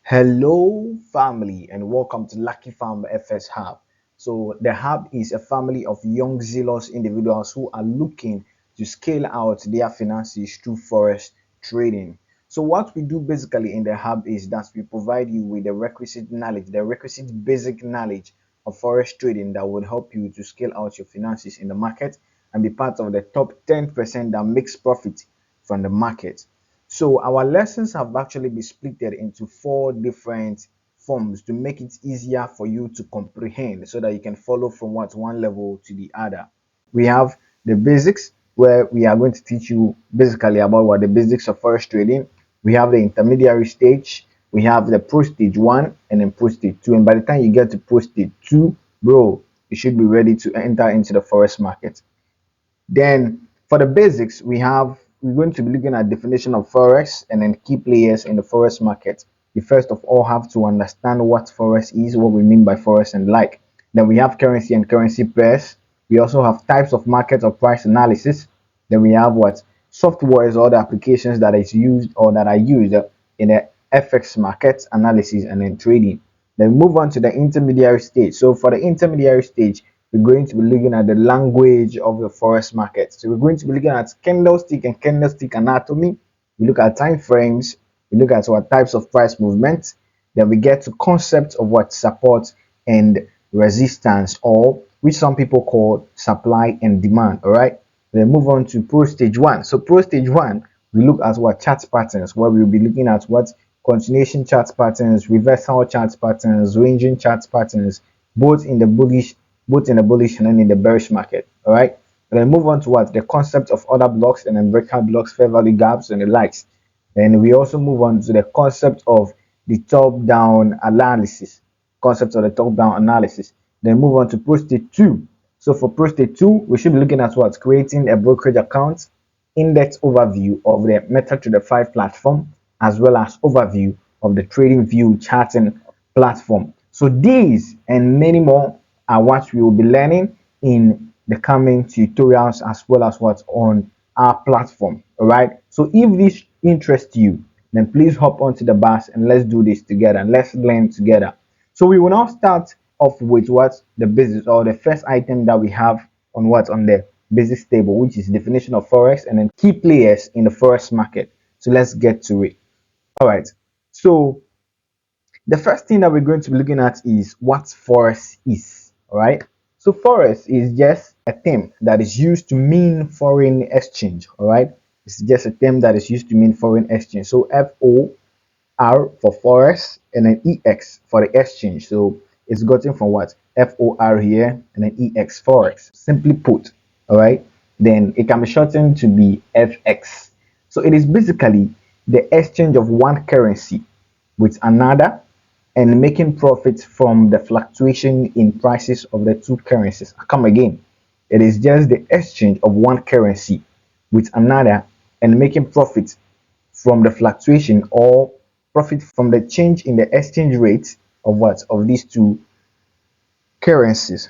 Hello, family, and welcome to Lucky Farm FS Hub. So, the Hub is a family of young, zealous individuals who are looking to scale out their finances through forex trading. So, what we do basically in the Hub is that we provide you with the requisite knowledge, the requisite basic knowledge of forex trading that would help you to scale out your finances in the market and be part of the top 10% that makes profit from the market. So our lessons have actually been split into four different forms to make it easier for you to comprehend so that you can follow from one level to the other. We have the basics where we are going to teach you basically about what the basics of forex trading. We have the intermediary stage, we have the pro stage 1 and then pro stage 2, and by the time you get to pro stage 2, bro, you should be ready to enter into the forex market. Then for the basics, we're going to be looking at definition of forex and then key players in the forex market. You first of all have to understand what forex is, what we mean by forex and like. Then we have currency and currency pairs. We also have types of market or price analysis. Then we have what softwares or the applications that is used or that are used in the FX market analysis and then trading. Then move on to the intermediary stage. So for the intermediary stage, we're going to be looking at the language of the forex market. So we're going to be looking at candlestick and candlestick anatomy. We look at time frames. We look at what types of price movement. Then we get to concepts of what support and resistance, or which some people call supply and demand. All right. Then move on to pro stage 1. So pro stage 1, we look at what chart patterns, where we'll be looking at what continuation chart patterns, reversal chart patterns, ranging chart patterns, both in the bullish and then in the bearish market. All right. And then move on to what the concept of order blocks and then breakout blocks, fair value gaps, and the likes. And we also move on to the concept of the top-down analysis. Then move on to pro stage 2. So for pro stage 2, we should be looking at what creating a brokerage account, in-depth overview of the MetaTrader 5 platform, as well as overview of the trading view charting platform. So these and many more are what we will be learning in the coming tutorials as well as what's on our platform. All right. So if this interests you, then please hop onto the bus and let's do this together and let's learn together. So we will now start off with what the business or the first item that we have on the business table, which is definition of forex and then key players in the forex market. So let's get to it. All right. So the first thing that we're going to be looking at is what forex is. All right. So forex is just a term that is used to mean foreign exchange. All right. It's just a term that is used to mean foreign exchange. So FOR for forex and then EX for the exchange. So it's gotten from what? FOR here and then EX forex. Simply put, all right. Then it can be shortened to be FX. So it is basically the exchange of one currency with another and making profits from the fluctuation in prices of the two currencies. I come again. It is just the exchange of one currency with another and making profit from the fluctuation or profit from the change in the exchange rate of what of these two currencies.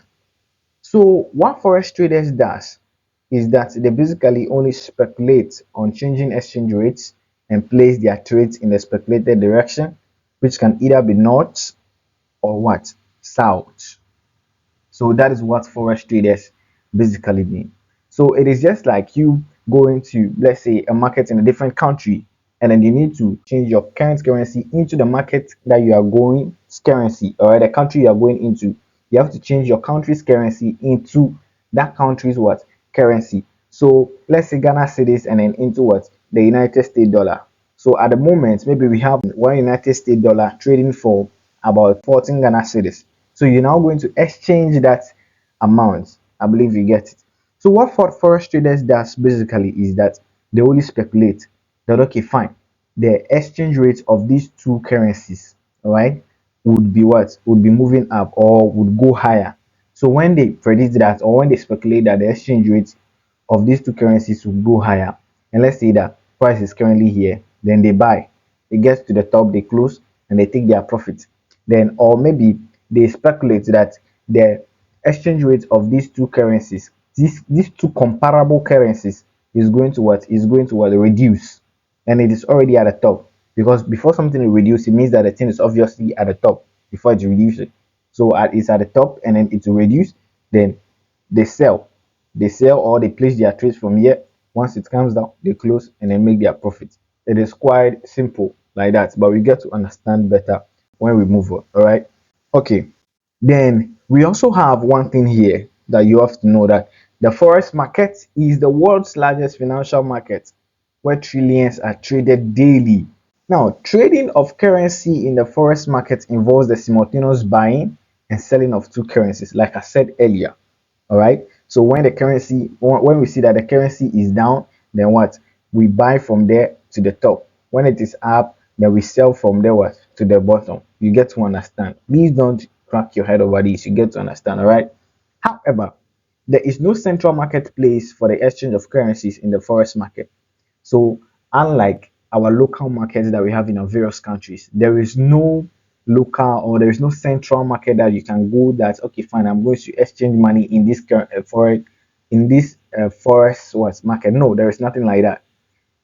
So what forex traders does is that they basically only speculate on changing exchange rates and place their trades in the speculated direction, which can either be north or what south. So that is what forex traders basically mean. So it is just like you going to, let's say, a market in a different country, and then you need to change your current currency into the market that you are going currency, or the country you are going into. You have to change your country's currency into that country's what currency. So let's say Ghana cedis and then into what the United States dollar. So at the moment, maybe we have one United States dollar trading for about 14 Ghana cedis. So you're now going to exchange that amount. I believe you get it. So what forex traders does basically is that they only speculate that okay, fine, the exchange rate of these two currencies, all right, would be what would be moving up or would go higher. So when they predict that or when they speculate that the exchange rate of these two currencies will go higher, and let's say that price is currently here, then they buy. It gets to the top, they close, and they take their profit. Then, or maybe they speculate that the exchange rate of these two currencies, these two comparable currencies, is going to what reduce, and it is already at the top. because before something will reduce, it means that the thing is obviously at the top before it reduces. So it's at the top and then it will reduce, then they sell. They sell or they place their trades from here. Once it comes down, they close and then make their profit. It is quite simple like that, but we get to understand better when we move on. All right. Okay. Then we also have one thing here that you have to know, that the forex market is the world's largest financial market where trillions are traded daily. Now, trading of currency in the forex market involves the simultaneous buying and selling of two currencies, like I said earlier. All right. So when we see that the currency is down, then what? We buy from there to the top. When it is up, then we sell from there what to the bottom. You get to understand. Please don't crack your head over this. You get to understand. All right. However, there is no central marketplace for the exchange of currencies in the forex market. So unlike our local markets that we have in our various countries, there is no local or there is no central market that you can go that okay fine, I'm going to exchange money in this forex forex what market. No, there is nothing like that.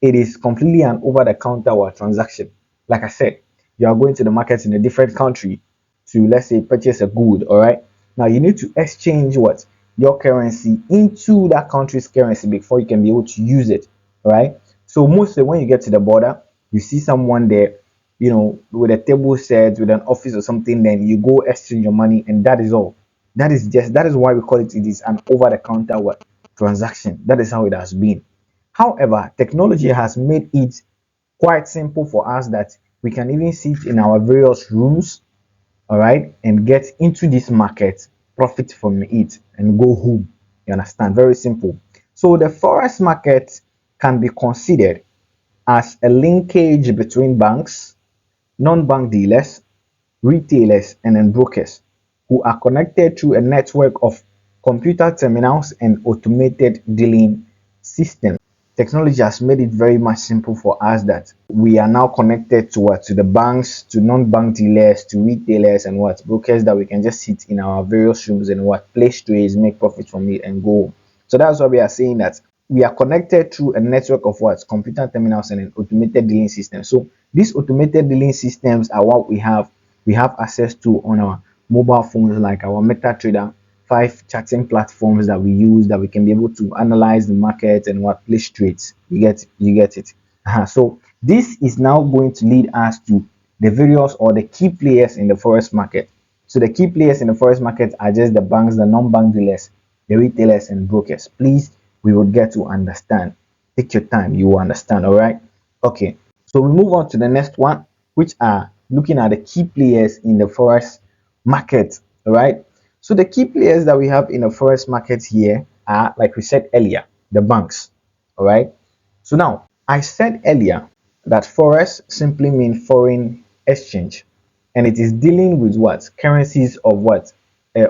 It is completely an over-the-counter or transaction. Like I said, you are going to the market in a different country to, let's say, purchase a good. All right. Now you need to exchange what your currency into that country's currency before you can be able to use it. All right. So mostly when you get to the border, you see someone there, with a table set, with an office or something. Then you go exchange your money, and that is all. That is why we call it. It is an over-the-counter what transaction. That is how it has been. However, technology has made it quite simple for us that we can even sit in our various rooms, all right, and get into this market, profit from it, and go home. You understand? Very simple. So the forex market can be considered as a linkage between banks, non-bank dealers, retailers, and then brokers who are connected through a network of computer terminals and automated dealing systems. Technology has made it very much simple for us that we are now connected to what, to the banks, to non-bank dealers, to retailers, and what, brokers, that we can just sit in our various rooms and what, place trades, make profit from it, and go. So that's why we are saying that we are connected through a network of what, computer terminals and an automated dealing system. So these automated dealing systems are what we have access to on our mobile phones, like our MetaTrader 5 chatting platforms that we use, that we can be able to analyze the market and what, place trades. You get it. So this is now going to lead us to the various or the key players in the forex market. So the key players in the forex market are just the banks, the non-bank dealers, the retailers, and brokers. Please, we will get to understand. Take your time, you will understand. All right. Okay. So we move on to the next one, which are looking at the key players in the forex market. All right. So the key players that we have in the forex market here are, like we said earlier, the banks. All right. So now I said earlier that forex simply means foreign exchange, and it is dealing with what, currencies of what,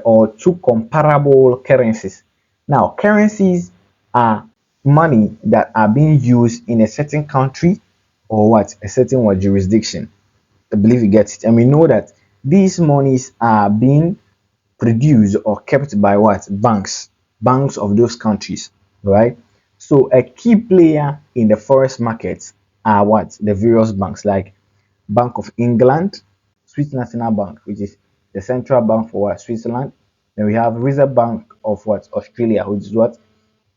or two comparable currencies. Now currencies are money that are being used in a certain country or what, a certain what, jurisdiction. I believe you get it. And we know that these monies are being produced or kept by what, banks of those countries, right? So a key player in the forex market are what, the various banks, like Bank of England, Swiss National Bank, which is the central bank for what, Switzerland. Then we have Reserve Bank of what, Australia, which is what,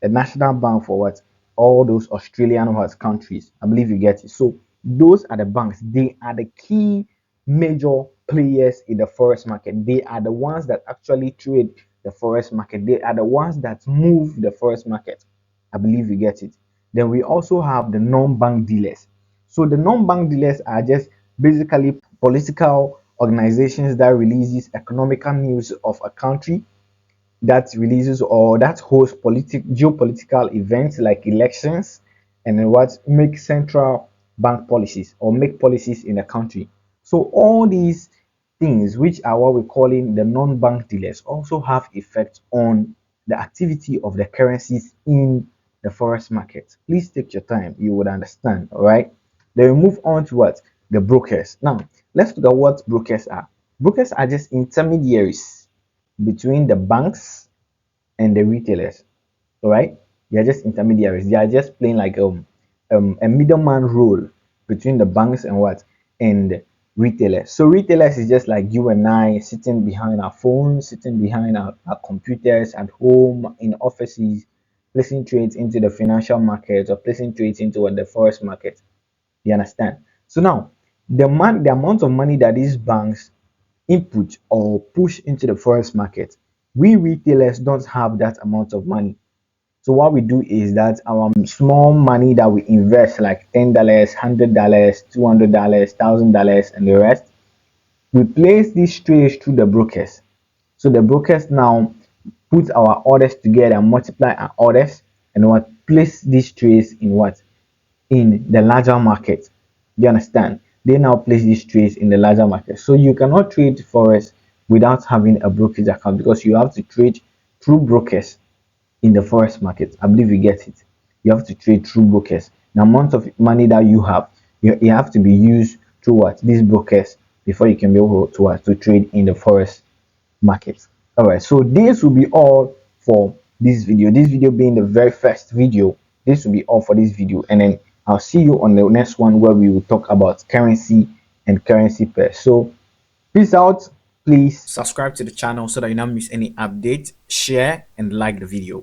a national bank for what, all those Australian what, countries. I believe you get it. So those are the banks. They are the key major players in the forex market. They are the ones that actually trade the forex market. They are the ones that move the forex market. I believe you get it. Then we also have the non-bank dealers. So the non-bank dealers are just basically political organizations that releases economical news of a country, that releases or that hosts geopolitical events like elections, and then what, make central bank policies or make policies in a country. So all these things, which are what we're calling the non-bank dealers, also have effect on the activity of the currencies in the forex market. Please take your time, you would understand. All right. Then we move on to what, the brokers. Now let's look at what brokers are. Brokers are just intermediaries between the banks and the retailers. All right, they are just intermediaries. They are just playing like a middleman role between the banks and what and retailers. So retailers is just like you and I sitting behind our phones, sitting behind our computers at home, in offices, placing trades into the financial markets or placing trades into what the forex market. You understand? So now the amount of money that these banks input or push into the forex market, we retailers don't have that amount of money. So what we do is that our small money that we invest, like $10, $100, $200, $1,000, and the rest, we place these trades through the brokers. So the brokers now put our orders together and multiply our orders and what place these trades in what in the larger market. You understand? They now place these trades in the larger market. So you cannot trade forex without having a brokerage account because you have to trade through brokers in the forex market. I believe you get it. You have to trade through brokers. The amount of money that you have, you have to be used through what these brokers before you can be able to trade in the forex market. All right, so this will be all for this video. This video being the very first video, this will be all for this video, and then I'll see you on the next one where we will talk about currency and currency pairs. So peace out. Please subscribe to the channel so that you don't miss any update, share and like the video.